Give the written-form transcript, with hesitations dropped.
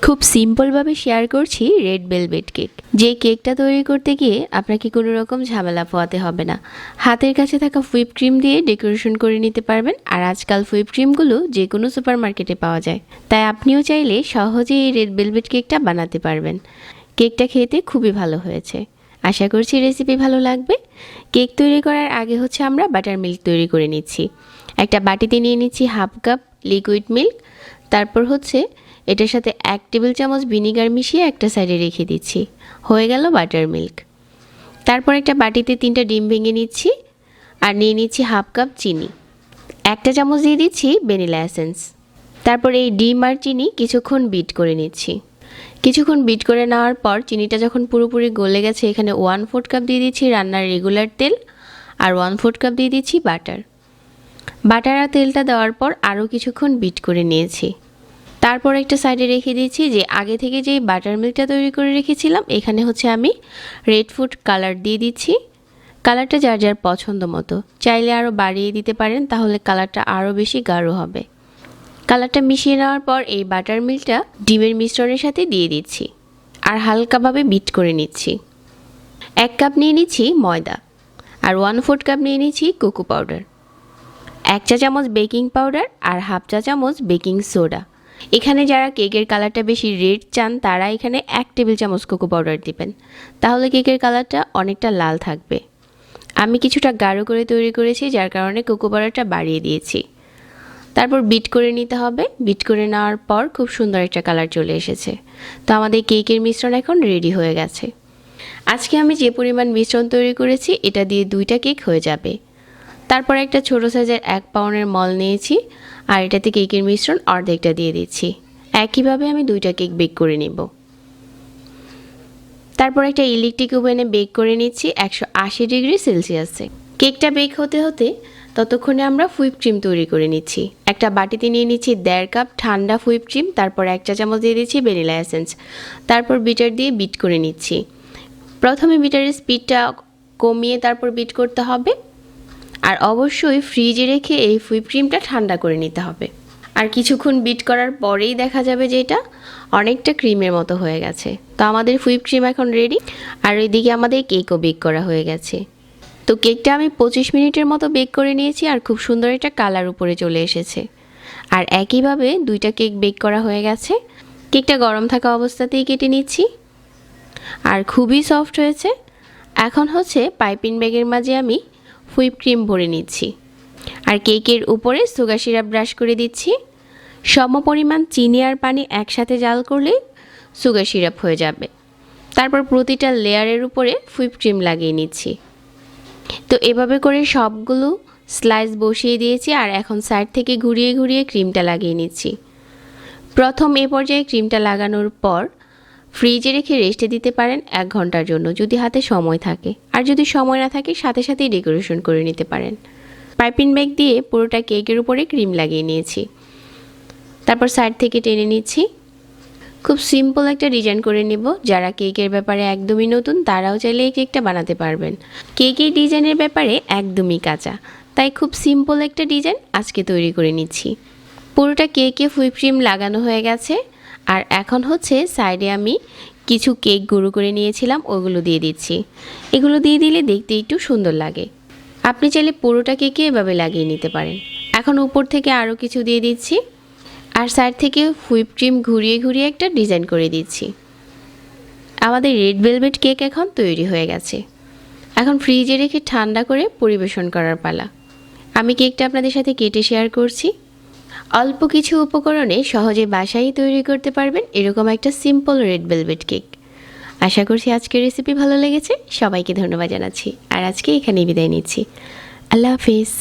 খুব সিম্পলভাবে শেয়ার করছি রেড ভেলভেট কেক। যে কেকটা তৈরি করতে গিয়ে আপনাকে কোনো রকম ঝামেলা পোহাতে হবে না। হাতের কাছে থাকা হুইপ ক্রিম দিয়ে ডেকোরেশন করে নিতে পারবেন। আর আজকাল হুইপ ক্রিমগুলো যে কোনো সুপার মার্কেটে পাওয়া যায়, তাই আপনিও চাইলে সহজেই এই রেড ভেলভেট কেকটা বানাতে পারবেন। কেকটা খেতে খুবই ভালো হয়েছে। আশা করছি রেসিপি ভালো লাগবে। কেক তৈরি করার আগে আমরা বাটার মিল্ক তৈরি করে নিচ্ছি। একটা বাটিতে নিয়ে নিচ্ছি হাফ কাপ লিকুইড মিল্ক। তারপর এটার সাথে 1 টেবিল চামচ ভিনিগার মিশিয়ে একটা সাইডে রেখে দিচ্ছি। হয়ে গেল বাটার মিল্ক। তারপর একটা বাটিতে 3টা ডিম ভেঙে নিচ্ছি আর নিয়ে নিচ্ছি হাফ কাপ চিনি। 1 চামচ দিয়ে দিচ্ছি ভ্যানিলা এসেন্স। তারপর এই ডিম আর চিনি কিছুক্ষণ বিট করে নিচ্ছি। কিছুক্ষণ বিট করে নেওয়ার পর চিনিটা যখন পুরোপুরি গলে গেছে, এখানে 1/4 কাপ দিয়ে দিচ্ছি রান্নার রেগুলার তেল আর 1/4 কাপ দিয়ে দিচ্ছি বাটার। বাটার আর তেলটা দেওয়ার পর আরও কিছুক্ষণ বিট করে নিয়েছি। তারপর একটা সাইডে রেখে দিচ্ছি যে আগে থেকে যেই বাটার মিল্কটা তৈরি করে রেখেছিলাম, এখানে আমি রেড ফুড কালার দিয়ে দিচ্ছি। কালারটা যার যার পছন্দ মতো, চাইলে আরও বাড়িয়ে দিতে পারেন, তাহলে কালারটা আরও বেশি গাঢ় হবে। কালারটা মিশিয়ে নেওয়ার পর এই বাটার মিল্কটা ডিমের মিশ্রণের সাথে দিয়ে দিচ্ছি আর হালকাভাবে বিট করে নিচ্ছি। 1 কাপ নিয়ে নিচ্ছি ময়দা আর 1/4 কাপ নিয়ে নিচ্ছি কোকো পাউডার, 1 চা চামচ বেকিং পাউডার আর হাফ চা চামচ বেকিং সোডা। এখানে যারা কেকের কালারটা বেশি রেড চান, তারা এখানে 1 টেবিল চামচ কোকো পাউডার দিবেন, তাহলে কেকের কালারটা অনেকটা লাল থাকবে। আমি কিছুটা গাঢ় করে তৈরি করেছি, যার কারণে কোকো পাউডারটা বাড়িয়ে দিয়েছি। তারপর বিট করে নিতে হবে। বিট করে নেওয়ার পর খুব সুন্দর একটা কালার চলে এসেছে। তো আমাদের কেকের মিশ্রণ এখন রেডি হয়ে গেছে। আজকে আমি যে পরিমাণ মিশ্রণ তৈরি করেছি, এটা দিয়ে 2টা কেক হয়ে যাবে। তারপর একটা ছোট সাইজের 1 পাউন্ডের মল নিয়েছি আর এটাতে কেকের মিশ্রণ অর্ধেকটা দিয়ে দিচ্ছি। একইভাবে আমি 2টা কেক বেক করে নেব। তারপর একটা ইলেকট্রিক ওভেনে বেক করে নিচ্ছি 180 ডিগ্রি সেলসিয়াসে। কেকটা বেক হতে হতে ততক্ষণে আমরা হুইপ ক্রিম তৈরি করে নিচ্ছি। একটা বাটিতে নিয়ে নিচ্ছি 1.5 কাপ ঠান্ডা হুইপ ক্রিম। তারপর 1 চা চামচ দিয়ে দিচ্ছি ভ্যানিলা এসেন্স। তারপর বিটার দিয়ে বিট করে নিচ্ছি। প্রথমে বিটারের স্পিডটা কমিয়ে তারপর বিট করতে হবে, আর অবশ্যই ফ্রিজে রেখে এই হুইপ ক্রিমটা ঠান্ডা করে নিতে হবে। আর কিছুক্ষণ বিট করার পরেই দেখা যাবে যে এটা অনেকটা ক্রিমের মতো হয়ে গেছে। তো আমাদের হুইপ ক্রিম এখন রেডি। আর এদিকে আমাদের কেকও বেক করা হয়ে গেছে। তো কেকটা আমি 25 মিনিটের মতো বেক করে নিয়েছি আর খুব সুন্দর একটা কালার উপরে চলে এসেছে। আর একইভাবে 2টা কেক বেক করা হয়ে গেছে। কেকটা গরম থাকা অবস্থাতেই কেটে নিচ্ছি আর খুবই সফট হয়েছে। এখন পাইপিং ব্যাগের মাঝে আমি হুইপ ক্রিম ভরে নিচ্ছি আর কেকের উপরে সুগার সিরাপ ব্রাশ করে দিচ্ছি। সমপরিমাণ চিনি আর পানি একসাথে জাল করলে সুগার সিরাপ হয়ে যাবে। তারপর প্রতিটা লেয়ারের উপরে হুইপ ক্রিম লাগিয়ে নিচ্ছি। তো এভাবে করে সবগুলো স্লাইস বসিয়ে দিয়েছি আর এখন সাইড থেকে ঘুরিয়ে ঘুরিয়ে ক্রিমটা লাগিয়ে নিচ্ছি। প্রথম এ পর্যায়ে ক্রিমটা লাগানোর পর ফ্রিজে রেখে রেস্টে দিতে পারেন 1 ঘন্টার জন্য, যদি হাতে সময় থাকে। আর যদি সময় না থাকে, সাথে সাথেই ডেকোরেশন করে নিতে পারেন। পাইপিং ব্যাগ দিয়ে পুরোটা কেকের উপরে ক্রিম লাগিয়ে নিয়েছি। তারপর সাইড থেকে টেনে নিচ্ছি। খুব সিম্পল একটা ডিজাইন করে নেব। যারা কেকের ব্যাপারে একদমই নতুন, তারাও চাইলে এই কেকটা বানাতে পারবেন। কেকের ডিজাইনের ব্যাপারে একদমই কাঁচা, তাই খুব সিম্পল একটা ডিজাইন আজকে তৈরি করে নিচ্ছি। পুরোটা কেকে হুইপ ক্রিম লাগানো হয়ে গেছে আর এখন সাইডে আমি কিছু কেক গুঁড়ো করে নিয়েছিলাম, ওগুলো দিয়ে দিচ্ছি। এগুলো দিয়ে দিলে দেখতে একটু সুন্দর লাগে। আপনি চাইলে পুরোটা কেকে এভাবে লাগিয়ে নিতে পারেন। এখন উপর থেকে আরও কিছু দিয়ে দিচ্ছি আর সাইড থেকে হুইপ ক্রিম ঘুরিয়ে ঘুরিয়ে একটা ডিজাইন করে দিচ্ছি। আমাদের রেড ভেলভেট কেক এখন তৈরি হয়ে গেছে। এখন ফ্রিজে রেখে ঠান্ডা করে পরিবেশন করার পালা। আমি কেকটা আপনাদের সাথে কেটে শেয়ার করছি। অল্প কিছু উপকরণে সহজে বাসায় তৈরি করতে পারবেন এরকম একটা সিম্পল রেড ভেলভেট কেক। আশা করছি আজকের রেসিপি ভালো লেগেছে। সবাইকে ধন্যবাদ জানাচ্ছি আর আজকে এখানেই বিদায় নিচ্ছি। আল্লাহ হাফিজ।